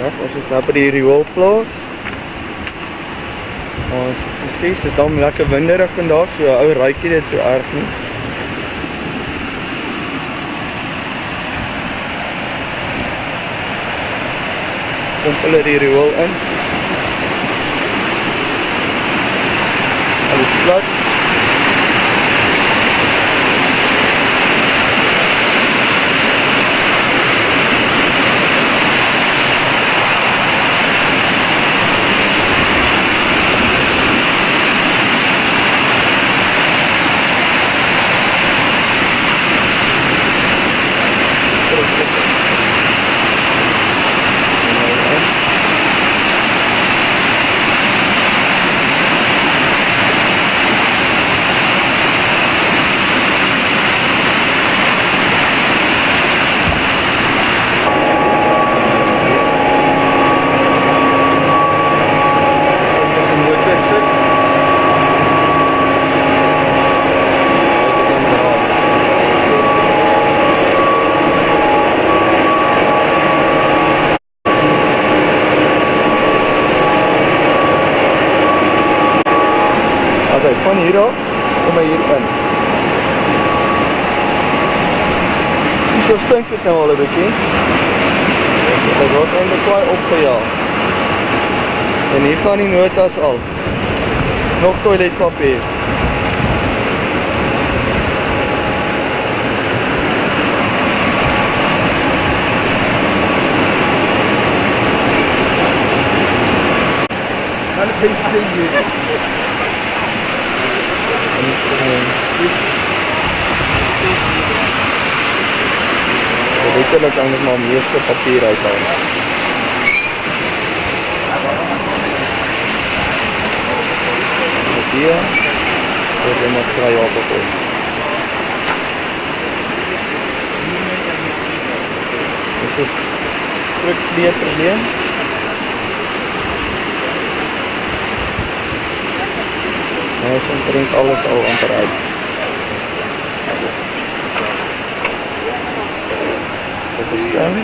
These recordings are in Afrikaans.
Ons is nou by die rioolplaas. Ons presies, is dan lekker winderig vandag, so ou ruikie dit so erg nie. Pomp hulle die riool in. Alles plat. Van hier af, kom maar hier in. So stink het nou al 'n bietjie. Dit word eintlik kwaai opgejaag. En hier gaan die notas al. Nog toiletpapier. Alle beste hier. Dit wil ek eintlik maar meeste papier uithaal. Hier word jy maar kry op op. Dit is strikt kleurprobleem. Hij is omtrent alles al amper uit. Dit is dan.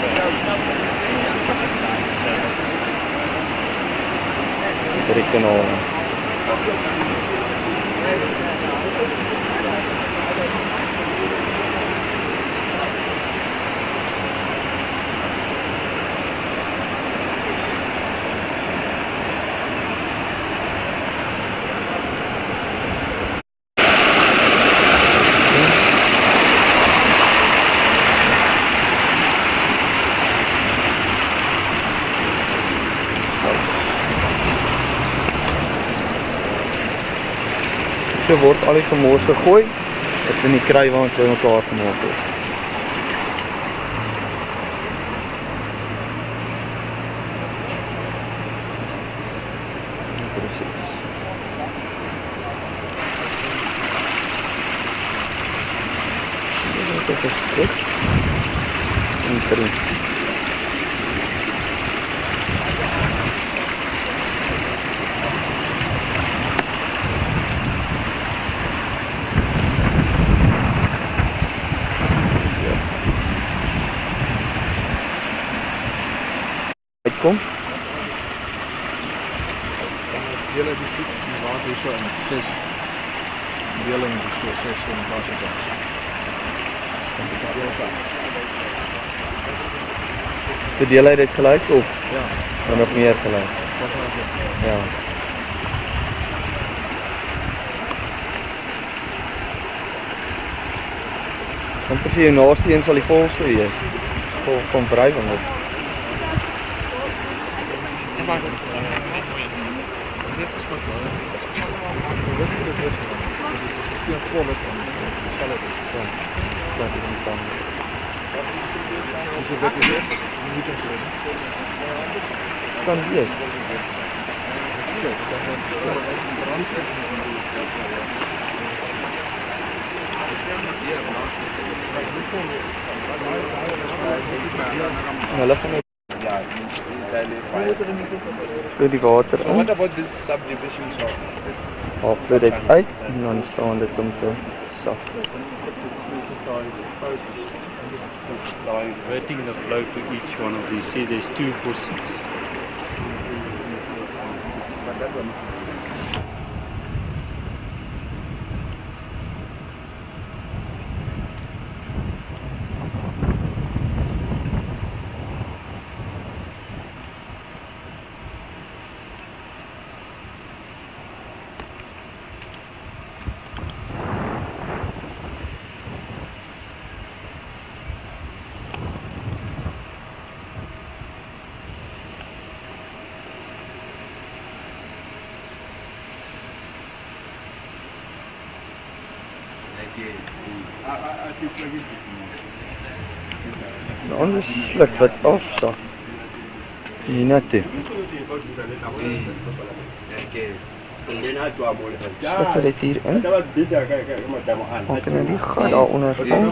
Drie kanalen. So word al die gemors gegooi, dit in die kruiwaans by mekaar gemaak word. Presies. Dit is goed. En drink. Kom. Dele die soep, die water hier so in 6 deling is so 6 in plaas van 6. En dit is heel vaak. Verdeel hy dit gelijk of? Ja. En nog meer gelijk? Ja. Dan precies, die naaste een sal die volste wees. Vol van wrijving op. Maar dit is wat wel. Dit is het restaurant. Dit is systeem vol met salad. Ja. Dat is niet dan. Is het wat je moet doen? Kan wees. Hulle gaan ja, vloei die water in. What about this subdivision shop? Haal vloei dit uit en dan staan dit om te sak. Diverting the flow to each one of these. See, there's 2 for 6. De ander sluk wat afsak. Hier na toe. Sluk dit hier in. Maak nou die gat daaronder van.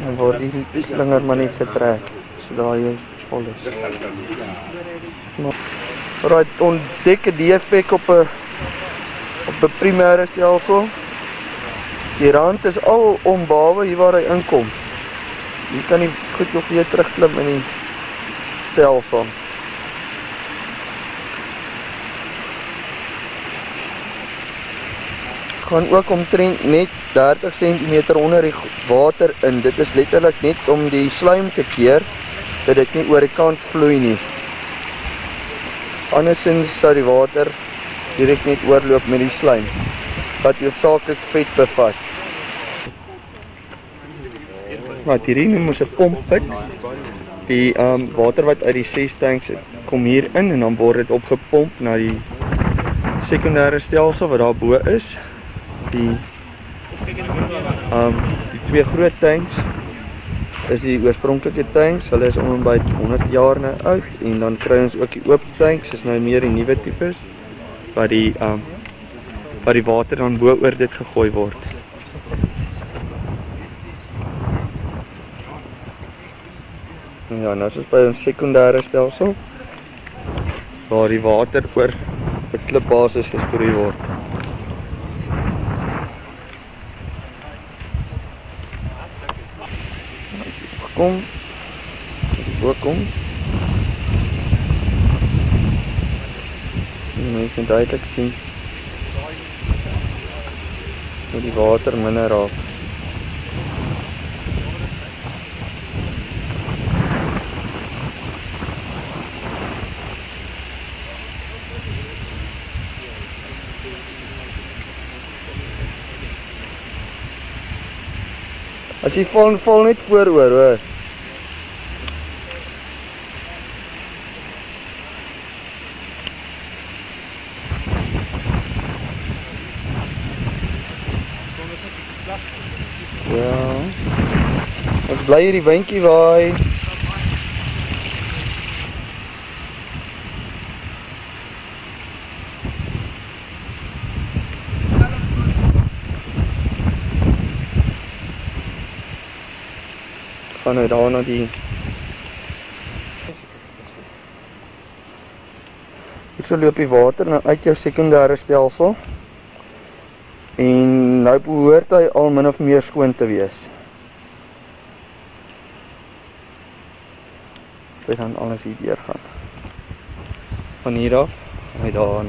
En word die slinger maar net getrek. So daar jy vol is. Right, ontdek 'n defek op 'n primêre stelsel. Die rand is al om behalwe hier waar hy inkom. Hier kan die goed nog weer terugklim in die stelsel. Gaan ook omtrent net 30 cm onder die water in. Dit is letterlik net om die slijm te keer, dat dit nie oor die kant vloei nie. Andersins sou die water direk net oorloop met die slijm, wat hoofsaaklik vet bevat. Wat hierdie noem ons 'n pompput. Die water wat uit die 6 tanks kom hier in en dan word dit opgepomp na die sekondêre stelsel wat daar bo is. Die 2 groot tanks is die oorspronklike tanks. Hulle is om en by 100 jaar nou oud, en dan kry ons ook die oop tanks, is nou meer die nuwe tipes wat die water dan bo oor dit gegooi word. Ja, nou is ons by ons sekondêre stelsel waar die water oor 'n klipbasis gesproei word. Kom, kom. En jy kan duidelik sien hoe die water minder raak. As jy val net vooroor, hoor. Ja. Ons bly hier die windjie waai. Gaan nou daar na die Hierso loop die water nou uit jou sekondêre stelsel. En nou behoort hy al min of meer skoon te wees. Dit gaan alles hier deur gaan. Van hier af, hy daar.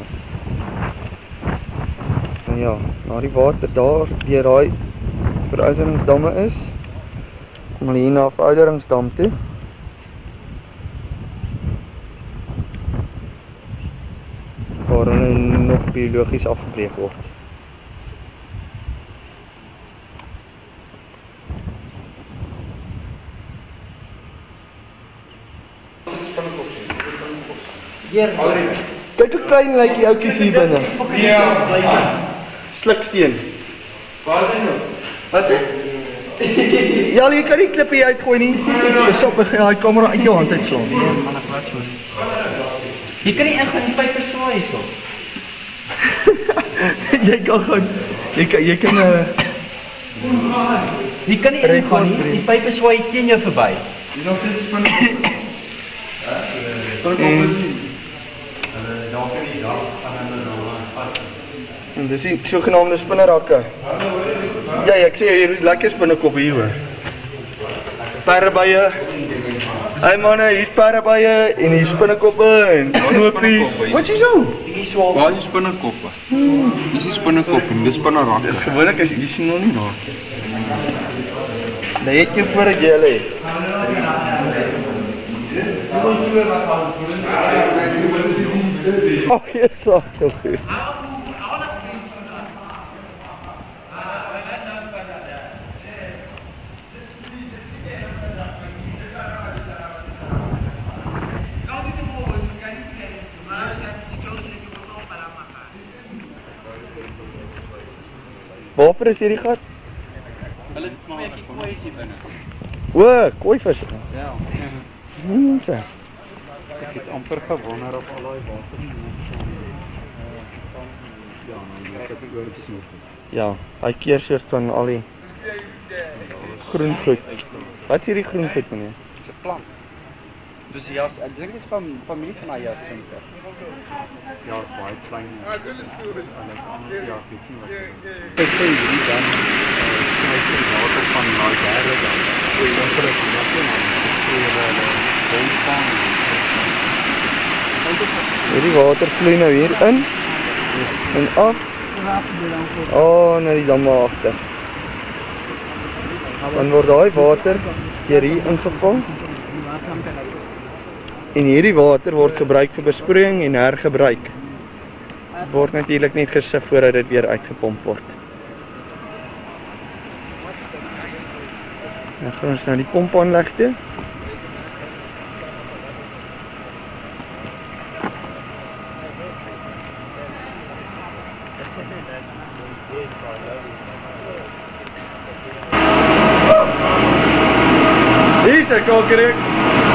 En ja, na die water daar deur daai verouderingsdamme is, kom hulle hier na 'n verouderingsdam toe. Waar hulle nog biologies afgebreek word. Kyk hoe klein lyk die oudjies hier binne. Ja. Sliksteen. Waar is hy nou? Wat sê? Ja, jy kan nie klippie uitgooi nie. Dis op die kamera uit jou hand uitslaan. Jy kan nie ingaan die pype swaai hierso. Jy kan gewoon jy kan Jy kan nie ingaan nie. Die pype swaai teen jou verby. Dis nog steeds spinnekoppe. Dis die sogenaamde spinnerakke. Ja, ek sê hier is lekker spinnekop hier hoor. Perdebye. Hey manne, hier's perdebye en hier spinnekoppe en knopies. Wat is zo? Die swaal. Waar is die spinnekoppe? Dis die spinnekop en dis spinnerakke. Dis gewoonlik as jy sien nog nie raak. Nee, het jy voor dit julle. Ag, hier sal tog goed. Waarvoor is hierdie gat? Hulle maak 'n bietjie kooies hier binne. O, kooivis. Ja. Sê. Ek het amper gewonder of al daai water nie ja, nou ek het oortjies nog. Ja, hy keer soort van al die groen goed. Wat is hierdie groen goed meneer? Dis 'n plant. Dis jas, ek dink dit is van familie van my jasinte. Ja, is baie klein. Ja, dit is so. Ja, ek weet nie wat. Ek sê hierdie dan kry jy water van daai berge dan. Goeie water is nasionaal. Hierdie water vloei nou hier in en af. Na die damme agter. Dan word daai water deur hier ingevang. En hierdie water word gebruik vir besproeiing en hergebruik. Word natuurlik net gesif voordat dit weer uitgepomp word. Dan gaan ons nou die pomp aanleg toe. Hier is 'n kalkreek.